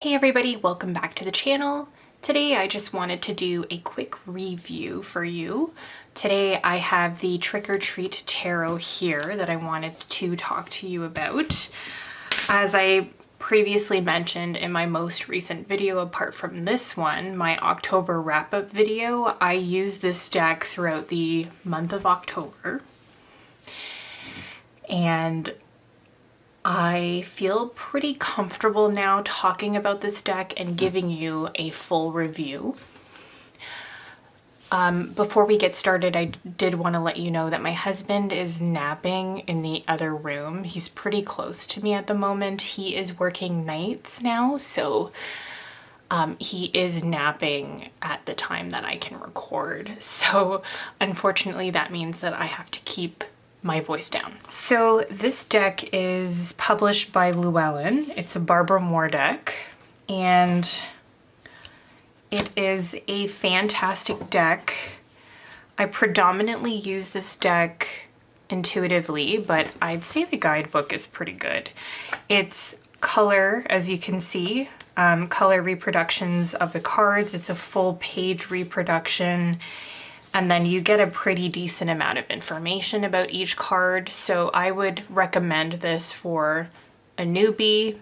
Hey everybody, welcome back to the channel. Today I just wanted to do a quick review for you. Today I have the Trick or Treat Tarot here that I wanted to talk to you about. As I previously mentioned in my most recent video, apart from this one, my October wrap-up video, I used this deck throughout the month of October. And I feel pretty comfortable now talking about this deck and giving you a full review. Before we get started, I did want to let you know that my husband is napping in the other room. He's pretty close to me at the moment. He is working nights now, so he is napping at the time that I can record. So unfortunately, that means that I have to keep my voice down. So this deck is published by Llewellyn. It's a Barbara Moore deck, and it is a fantastic deck. I predominantly use this deck intuitively, but I'd say the guidebook is pretty good. It's color, as you can see, color reproductions of the cards. It's a full page reproduction. And then you get a pretty decent amount of information about each card. So I would recommend this for a newbie,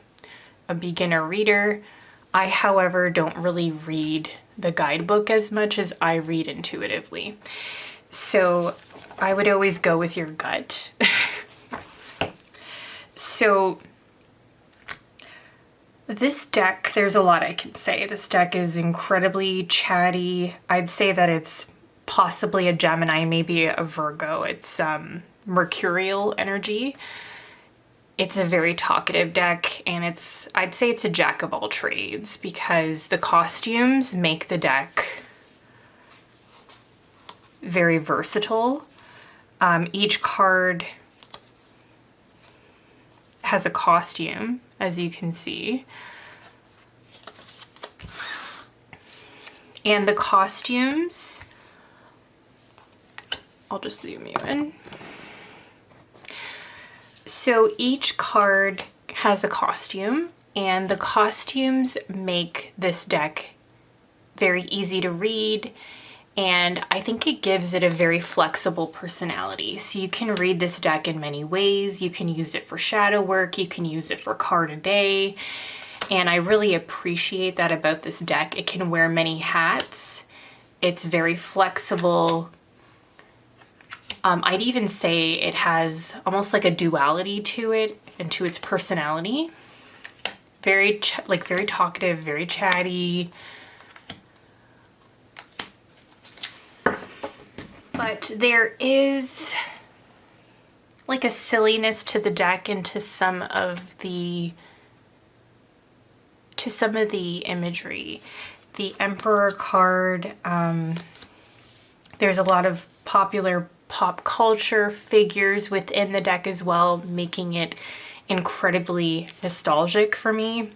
a beginner reader. I, however, don't really read the guidebook as much as I read intuitively. So I would always go with your gut. So this deck, there's a lot I can say. This deck is incredibly chatty. I'd say that it's possibly a Gemini, maybe a Virgo. It's mercurial energy. It's a very talkative deck, and I'd say it's a jack of all trades because the costumes make the deck very versatile. Each card has a costume, as you can see. And the costumes, I'll just zoom you in. So each card has a costume, and the costumes make this deck very easy to read, and I think it gives it a very flexible personality. So you can read this deck in many ways. You can use it for shadow work, you can use it for card a day, and I really appreciate that about this deck. It can wear many hats. It's very flexible. I'd even say it has almost like a duality to it and to its personality. Very talkative, very chatty. But there is like a silliness to the deck and to some of the imagery. The Emperor card, there's a lot of popular pop culture figures within the deck as well, making it incredibly nostalgic for me.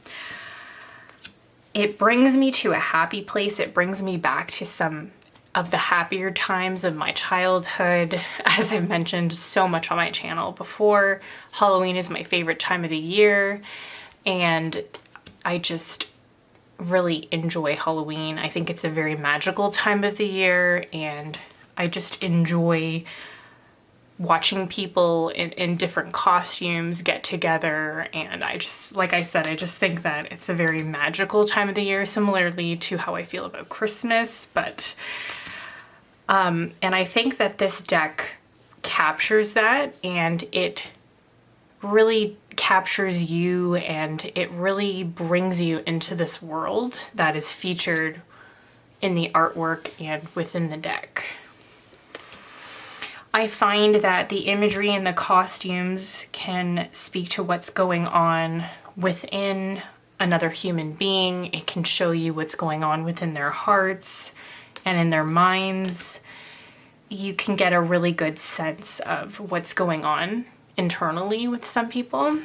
It brings me to a happy place. It brings me back to some of the happier times of my childhood. As I've mentioned so much on my channel before, Halloween is my favorite time of the year, and I just really enjoy Halloween. I think it's a very magical time of the year, and I just enjoy watching people in different costumes get together, and I just, like I said, I just think that it's a very magical time of the year, similarly to how I feel about Christmas. But and I think that this deck captures that, and it really captures you, and it really brings you into this world that is featured in the artwork and within the deck. I find that the imagery and the costumes can speak to what's going on within another human being. It can show you what's going on within their hearts and in their minds. You can get a really good sense of what's going on internally with some people.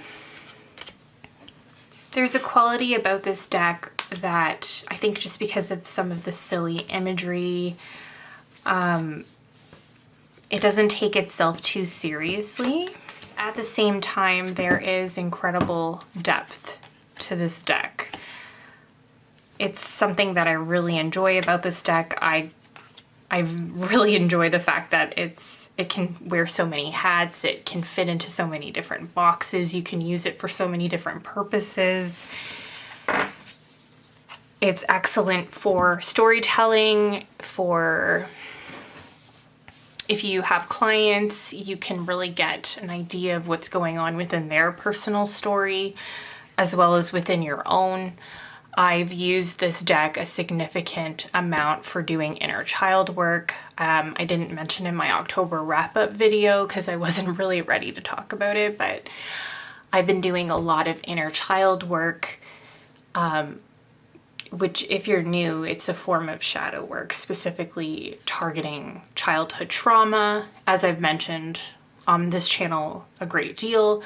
There's a quality about this deck that I think, just because of some of the silly imagery, it doesn't take itself too seriously. At the same time, there is incredible depth to this deck. It's something that I really enjoy about this deck. I really enjoy the fact that it can wear so many hats, it can fit into so many different boxes, you can use it for so many different purposes. It's excellent for storytelling, for if you have clients, you can really get an idea of what's going on within their personal story, as well as within your own. I've used this deck a significant amount for doing inner child work. I didn't mention in my October wrap-up video because I wasn't really ready to talk about it, but I've been doing a lot of inner child work, which if you're new, it's a form of shadow work, specifically targeting childhood trauma. As I've mentioned on this channel a great deal,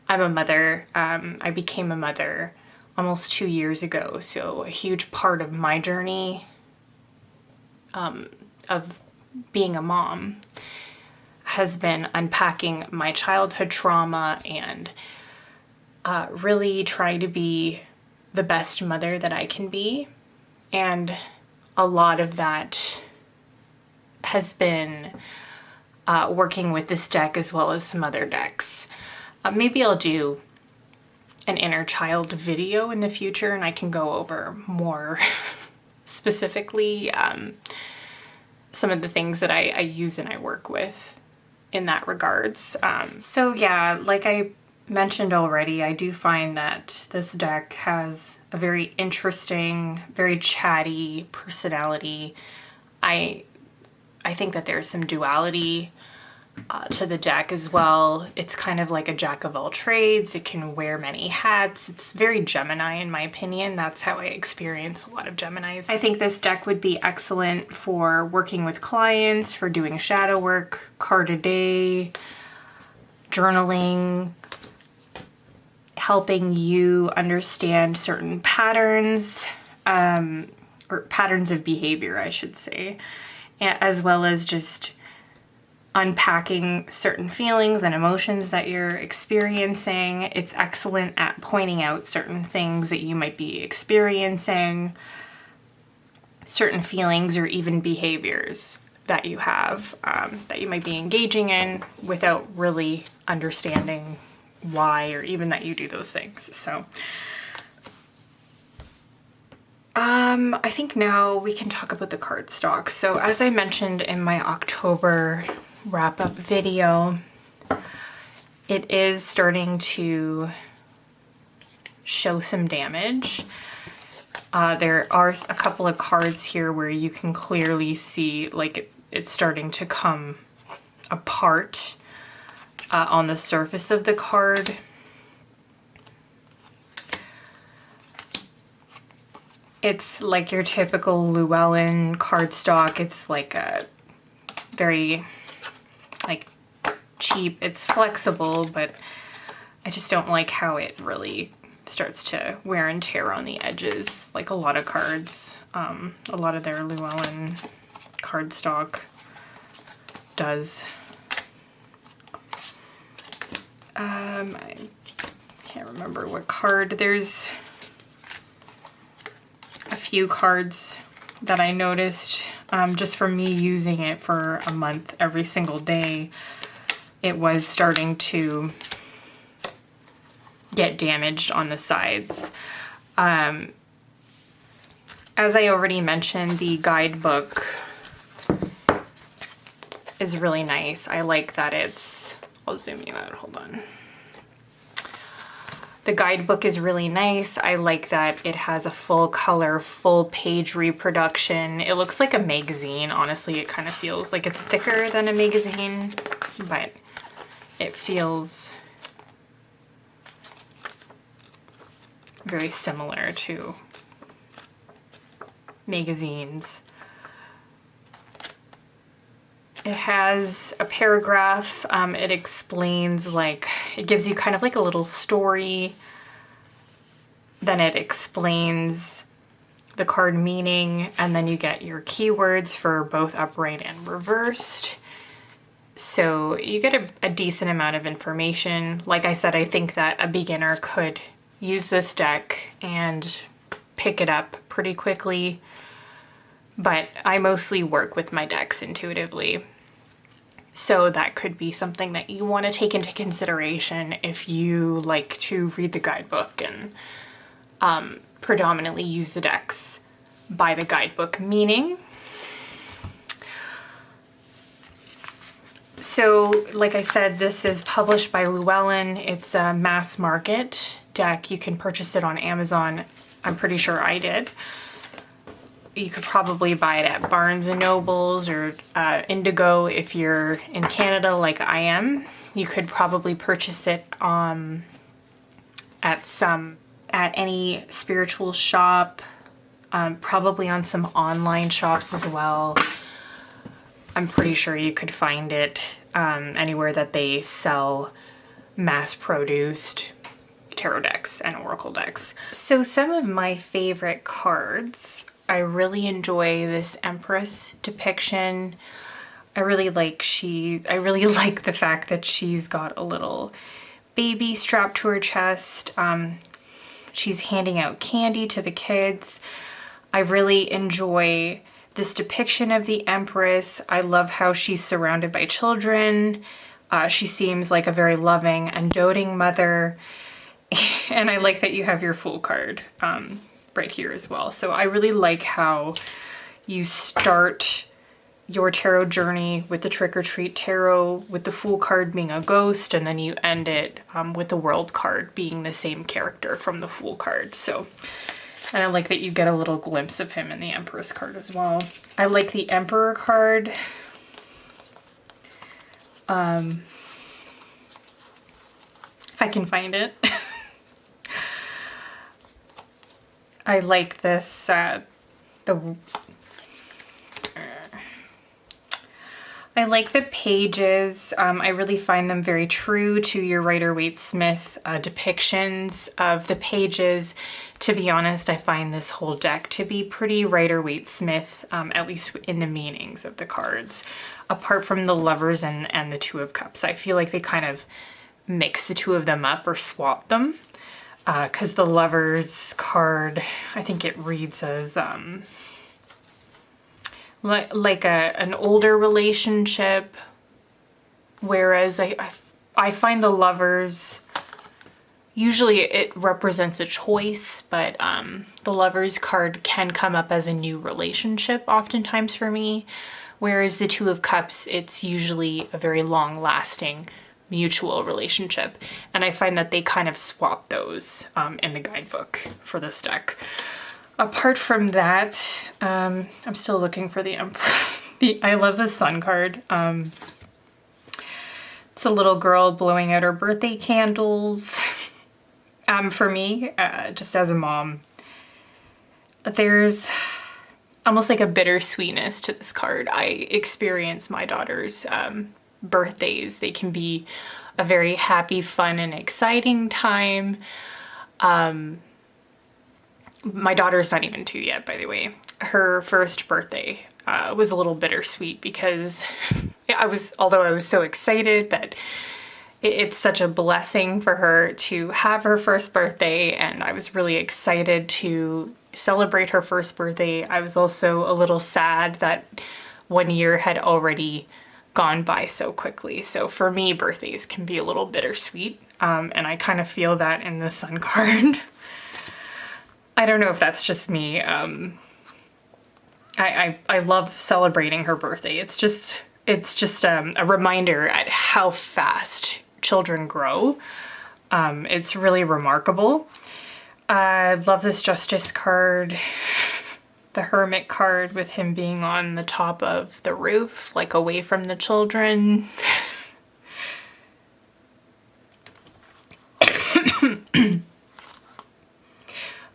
I'm a mother. I became a mother almost 2 years ago, so a huge part of my journey of being a mom has been unpacking my childhood trauma and really trying to be the best mother that I can be. And a lot of that has been working with this deck as well as some other decks. Maybe I'll do an inner child video in the future and I can go over more specifically some of the things that I use and I work with in that regards. So yeah, like I mentioned already, I do find that this deck has a very interesting, very chatty personality. I think that there's some duality to the deck as well. It's kind of like a jack of all trades. It can wear many hats. It's very Gemini in my opinion. That's how I experience a lot of Geminis. I think this deck would be excellent for working with clients, for doing shadow work, card a day, journaling, helping you understand certain patterns, or patterns of behavior, I should say, as well as just unpacking certain feelings and emotions that you're experiencing. It's excellent at pointing out certain things that you might be experiencing, certain feelings or even behaviors that you have, that you might be engaging in without really understanding why or even that you do those things. So I think now we can talk about the cardstock. So as I mentioned in my October wrap-up video, it is starting to show some damage. There are a couple of cards here where you can clearly see like it's starting to come apart on the surface of the card. It's like your typical Llewellyn cardstock. It's like a very like cheap. It's flexible, but I just don't like how it really starts to wear and tear on the edges, like a lot of cards. A lot of their Llewellyn cardstock does. I can't remember what card. There's a few cards that I noticed just from me using it for a month every single day. It was starting to get damaged on the sides. As I already mentioned, the guidebook is really nice. I like that it's, I'll zoom you out, hold on. The guidebook is really nice. I like that it has a full color, full page reproduction. It looks like a magazine. Honestly, it kind of feels like it's thicker than a magazine, but it feels very similar to magazines. It has a paragraph. It explains, like, it gives you kind of like a little story. Then it explains the card meaning, and then you get your keywords for both upright and reversed. So you get a decent amount of information. Like I said, I think that a beginner could use this deck and pick it up pretty quickly, but I mostly work with my decks intuitively. So that could be something that you want to take into consideration if you like to read the guidebook and predominantly use the decks by the guidebook meaning. So like I said, this is published by Llewellyn. It's a mass market deck. You can purchase it on Amazon. I'm pretty sure I did. You could probably buy it at Barnes & Nobles or Indigo if you're in Canada like I am. You could probably purchase it at any spiritual shop, probably on some online shops as well. I'm pretty sure you could find it anywhere that they sell mass-produced tarot decks and oracle decks. So some of my favorite cards, I really enjoy this Empress depiction. I really like the fact that she's got a little baby strapped to her chest. She's handing out candy to the kids. I really enjoy this depiction of the Empress. I love how she's surrounded by children. She seems like a very loving and doting mother. And I like that you have your Fool card right here as well. So I really like how you start your tarot journey with the Trick or Treat Tarot with the Fool card being a ghost, and then you end it with the World card being the same character from the Fool card. So, and I like that you get a little glimpse of him in the Empress card as well. I like the Emperor card. If I can find it. I like this, I like the pages. I really find them very true to your Rider-Waite-Smith depictions of the pages. To be honest, I find this whole deck to be pretty Rider-Waite-Smith, at least in the meanings of the cards. Apart from the Lovers and the Two of Cups. I feel like they kind of mix the two of them up or swap them. Because the Lovers card, I think it reads as like an older relationship, whereas I find the Lovers, usually it represents a choice, but the Lovers card can come up as a new relationship oftentimes for me, whereas the Two of Cups, it's usually a very long-lasting mutual relationship, and I find that they kind of swap those in the guidebook for this deck. Apart from that, I'm still looking for the Emperor. I love the Sun card. It's a little girl blowing out her birthday candles. For me, just as a mom, there's almost like a bittersweetness to this card. I experience my daughter's birthdays. They can be a very happy, fun, and exciting time. My daughter's not even 2 yet, by the way. Her first birthday was a little bittersweet because although I was so excited that it's such a blessing for her to have her first birthday, and I was really excited to celebrate her first birthday, I was also a little sad that 1 year had already gone by so quickly. So for me, birthdays can be a little bittersweet, and I kind of feel that in the Sun card. I don't know if that's just me. I love celebrating her birthday. It's just a reminder at how fast children grow. It's really remarkable. I love this Justice card. The Hermit card with him being on the top of the roof, like away from the children.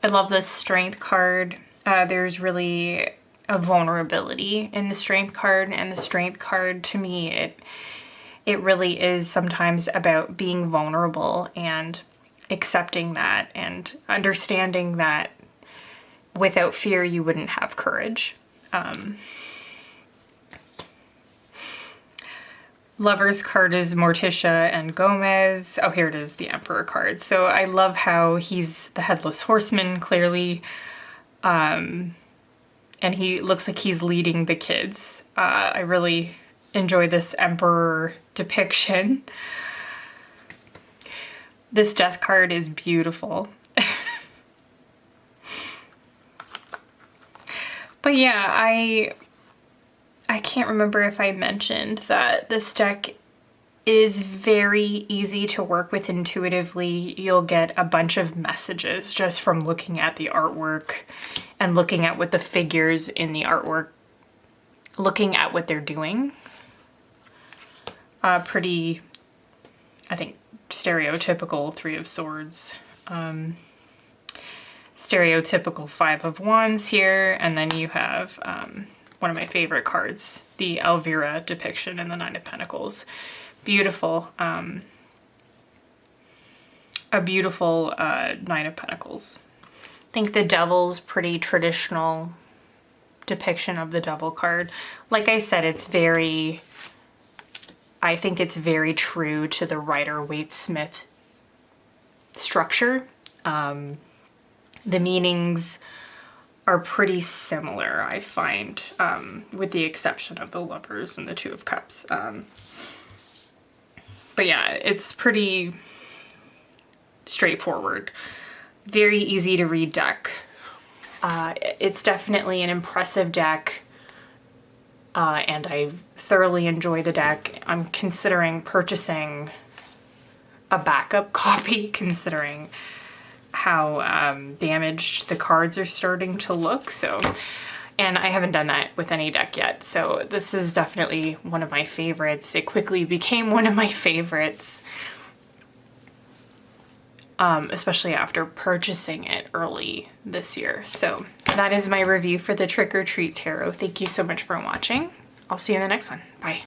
I love this Strength card. There's really a vulnerability in the Strength card, and the Strength card, to me, it really is sometimes about being vulnerable and accepting that and understanding that without fear you wouldn't have courage. Lover's card is Morticia and Gomez. Oh, here it is, the Emperor card. So I love how he's the Headless Horseman, clearly. And he looks like he's leading the kids. I really enjoy this Emperor depiction. This death card is beautiful. But yeah, I can't remember if I mentioned that this deck is very easy to work with intuitively. You'll get a bunch of messages just from looking at the artwork and looking at what the figures in the artwork, looking at what they're doing. Pretty, I think, stereotypical Three of Swords. Stereotypical Five of Wands here, and then you have one of my favorite cards, the Elvira depiction in the Nine of Pentacles. Beautiful, a beautiful Nine of Pentacles. I think the Devil's pretty traditional depiction of the Devil card. Like I said, it's very, I think it's very true to the Rider-Waite-Smith structure. The meanings are pretty similar, I find, with the exception of the Lovers and the Two of Cups. But yeah, it's pretty straightforward. Very easy to read deck. It's definitely an impressive deck, and I thoroughly enjoy the deck. I'm considering purchasing a backup copy, considering how damaged the cards are starting to look. So, and I haven't done that with any deck yet. So this is definitely one of my favorites. It quickly became one of my favorites, especially after purchasing it early this year. So that is my review for the Trick or Treat Tarot. Thank you so much for watching. I'll see you in the next one. Bye.